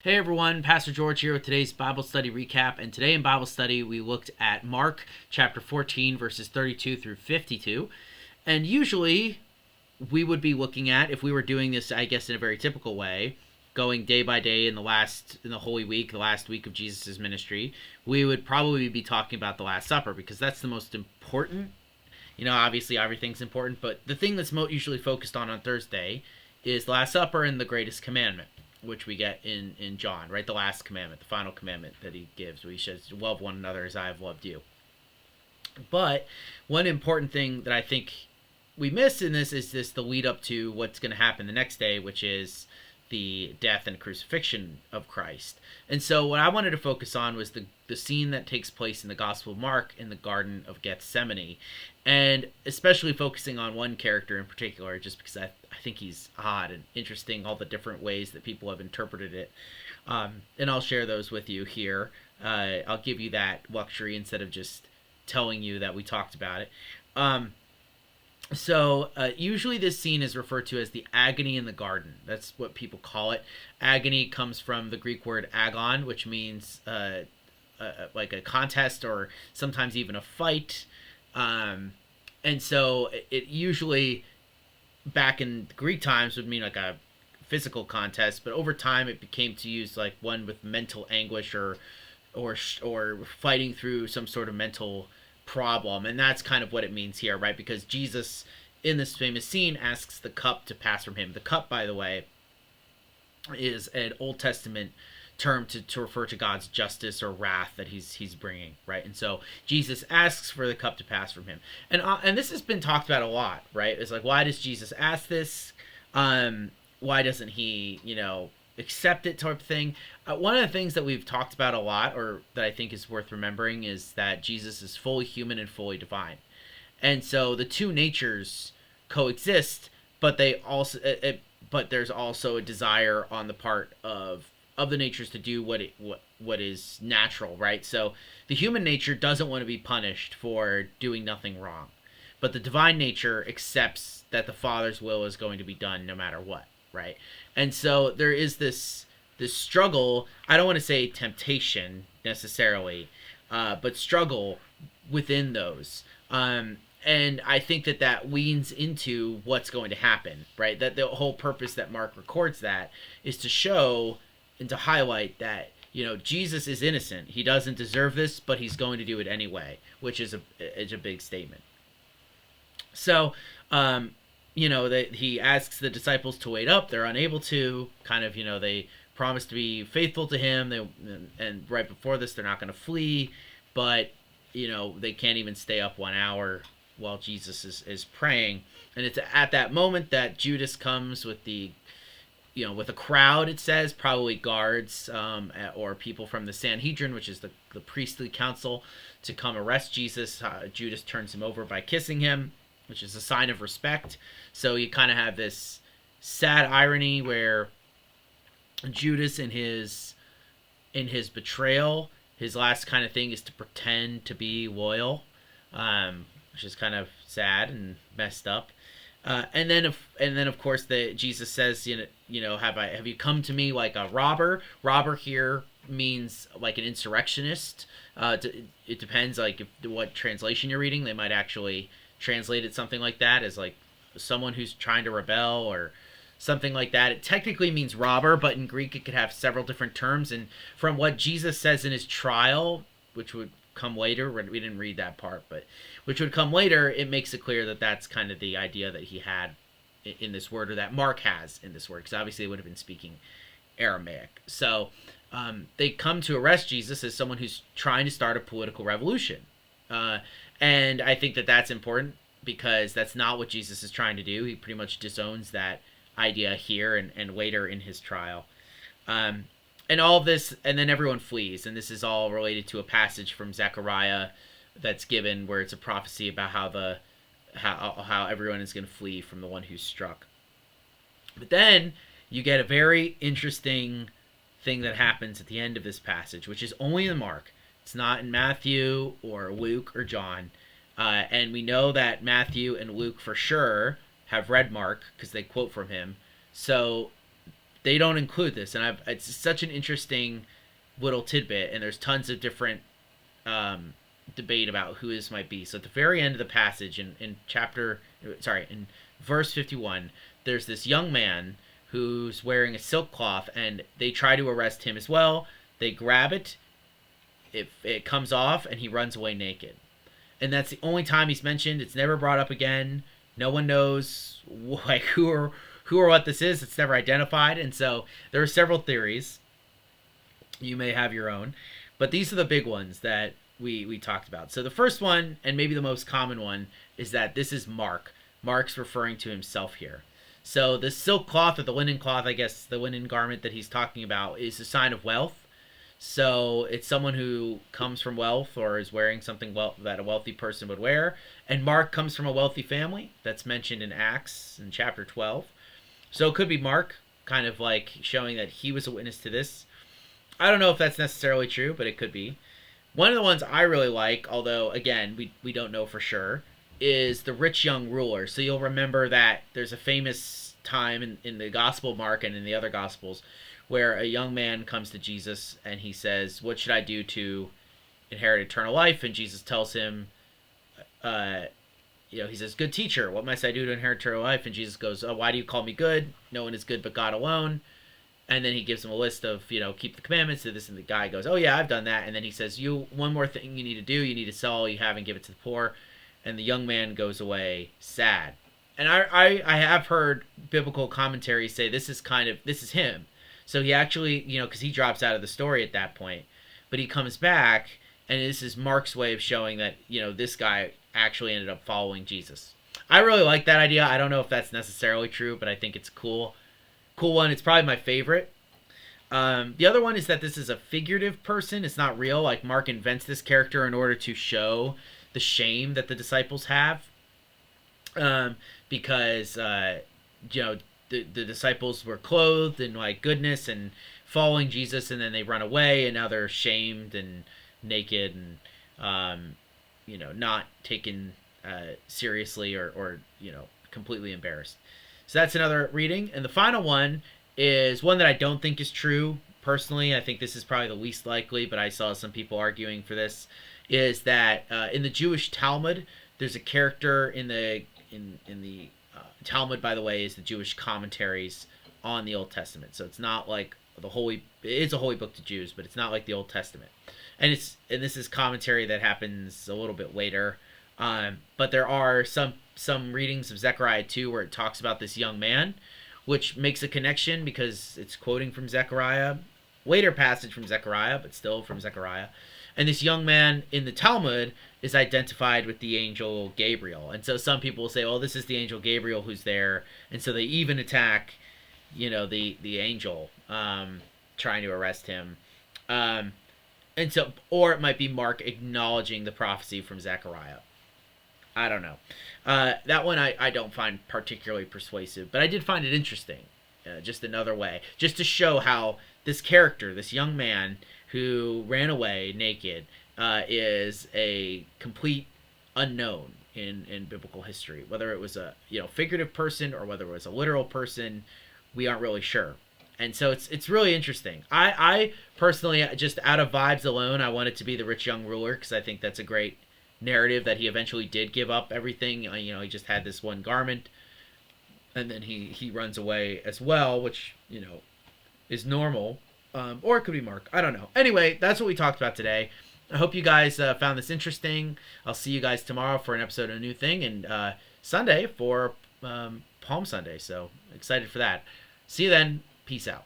Hey everyone, Pastor George here with today's Bible study recap. And today in Bible study, we looked at Mark chapter 14, verses 32 through 52. And usually, we would be looking at, if we were doing this, I guess, in a very typical way, going day by day in the Holy Week, the last week of Jesus' ministry, we would probably be talking about the Last Supper because that's the most important. Obviously everything's important, but the thing that's usually focused on Thursday is the Last Supper and the greatest commandment, which we get in John, right? The last commandment, the final commandment that he gives, where he says, love one another as I have loved you. But one important thing that I think we miss in this is the lead up to what's going to happen the next day, which is the death and crucifixion of Christ. And so what I wanted to focus on was the scene that takes place in the Gospel of Mark in the Garden of Gethsemane, and especially focusing on one character in particular, just because I think he's odd and interesting, all the different ways that people have interpreted it. And I'll share those with you here. I'll give you that luxury instead of just telling you that we talked about it. So usually this scene is referred to as the agony in the garden. That's what people call it. Agony comes from the Greek word agon, which means like a contest or sometimes even a fight. And so it usually, back in Greek times, would mean like a physical contest, but over time it became to use like one with mental anguish or fighting through some sort of mental problem. And that's kind of what it means here, right? Because Jesus in this famous scene asks the cup to pass from him. The cup, by the way, is an Old Testament term to refer to God's justice or wrath that he's bringing, right? And so Jesus asks for the cup to pass from him, and this has been talked about a lot, right? It's like, why does Jesus ask this? Why doesn't he, accept it, type of thing? One of the things that we've talked about a lot, or that I think is worth remembering, is that Jesus is fully human and fully divine, and so the two natures coexist, but there's also a desire on the part of the natures to do what is natural, right? So the human nature doesn't want to be punished for doing nothing wrong, but the divine nature accepts that the Father's will is going to be done no matter what, right? And so there is this struggle. I don't want to say temptation necessarily, but struggle within those. And I think that leans into what's going to happen, right? That the whole purpose that Mark records that is to show and to highlight that, Jesus is innocent. He doesn't deserve this, but he's going to do it anyway, which is a big statement. So, that he asks the disciples to wait up. They're unable to. Kind of, they promise to be faithful to him. And right before this, they're not going to flee, but they can't even stay up 1 hour while Jesus is praying. And it's at that moment that Judas comes with with a crowd, it says, probably guards or people from the Sanhedrin, which is the priestly council, to come arrest Jesus. Judas turns him over by kissing him, which is a sign of respect. So you kind of have this sad irony where Judas, in his betrayal, his last kind of thing is to pretend to be loyal, which is kind of sad and messed up. And then of course Jesus says, have you come to me like a robber? Robber here means like an insurrectionist. It depends like what translation you're reading. They might actually translate it something like that, as like someone who's trying to rebel or something like that. It technically means robber, but in Greek it could have several different terms. And from what Jesus says in his trial, which would come later, we didn't read that part, but which would come later, it makes it clear that that's kind of the idea that he had in this word, or that Mark has in this word, because obviously they would have been speaking Aramaic. So they come to arrest Jesus as someone who's trying to start a political revolution. And I think that that's important, because that's not what Jesus is trying to do. He pretty much disowns that idea here and later in his trial. And all of this, and then everyone flees, and this is all related to a passage from Zechariah that's given, where it's a prophecy about how everyone is going to flee from the one who's struck. But then you get a very interesting thing that happens at the end of this passage, which is only in Mark. It's not in Matthew or Luke or John. And we know that Matthew and Luke for sure have read Mark because they quote from him. So they don't include this, and it's such an interesting little tidbit, and there's tons of different debate about who this might be. So at the very end of the passage in verse 51, there's this young man who's wearing a silk cloth, and they try to arrest him as well. They grab it, it comes off, and he runs away naked. And that's the only time he's mentioned. It's never brought up again. No one knows like who or what this is. It's never identified, and so there are several theories. You may have your own, but these are the big ones that we talked about. So the first one, and maybe the most common one, is that this is Mark. Mark's referring to himself here. So the silk cloth, or the linen cloth, I guess the linen garment that he's talking about, is a sign of wealth. So it's someone who comes from wealth, or is wearing something that a wealthy person would wear. And Mark comes from a wealthy family. That's mentioned in Acts in chapter 12. So it could be Mark, kind of like showing that he was a witness to this. I don't know if that's necessarily true, but it could be. One of the ones I really like, although, again, we don't know for sure, is the rich young ruler. So you'll remember that there's a famous time in the Gospel of Mark and in the other Gospels where a young man comes to Jesus and he says, "What should I do to inherit eternal life?" And Jesus tells him, he says, "Good teacher, what must I do to inherit eternal life?" And Jesus goes, "Oh, why do you call me good? No one is good but God alone." And then he gives him a list of, keep the commandments, do this, and the guy goes, "Oh yeah, I've done that." And then he says, one more thing you need to do, you need to sell all you have and give it to the poor. And the young man goes away sad. And I have heard biblical commentaries say this is him. So he actually, because he drops out of the story at that point, but he comes back, and this is Mark's way of showing that, this guy actually ended up following Jesus. I really like that idea. I don't know if that's necessarily true, but I think it's cool. Cool one. It's probably my favorite. The other one is that this is a figurative person. It's not real. Like, Mark invents this character in order to show the shame that the disciples have. Because, the disciples were clothed in, like, goodness and following Jesus, and then they run away, and now they're shamed and naked and, not taken seriously or completely embarrassed. So that's another reading. And the final one is one that I don't think is true. Personally, I think this is probably the least likely, but I saw some people arguing for this, is that in the Jewish Talmud, there's a character in the Talmud, by the way, is the Jewish commentaries on the Old Testament. So it's not like it is a holy book to Jews, but it's not like the Old Testament. And this is commentary that happens a little bit later. But there are some readings of Zechariah 2 where it talks about this young man, which makes a connection because it's quoting from Zechariah, later passage from Zechariah, but still from Zechariah. And this young man in the Talmud is identified with the angel Gabriel. And so some people will say, "Oh, this is the angel Gabriel who's there." And so they even attack, the angel, trying to arrest him. And so, or it might be Mark acknowledging the prophecy from Zechariah. I don't know. That one I don't find particularly persuasive, but I did find it interesting. Just another way. Just to show how this character, this young man who ran away naked, is a complete unknown in biblical history. Whether it was a figurative person or whether it was a literal person, we aren't really sure. And so it's really interesting. I personally, just out of vibes alone, I want it to be the rich young ruler because I think that's a great narrative that he eventually did give up everything. He just had this one garment, and then he runs away as well, which is normal. Or it could be Mark. I don't know. Anyway, that's what we talked about today. I hope you guys found this interesting. I'll see you guys tomorrow for an episode of A New Thing, and Sunday for Palm Sunday. So excited for that. See you then. Peace out.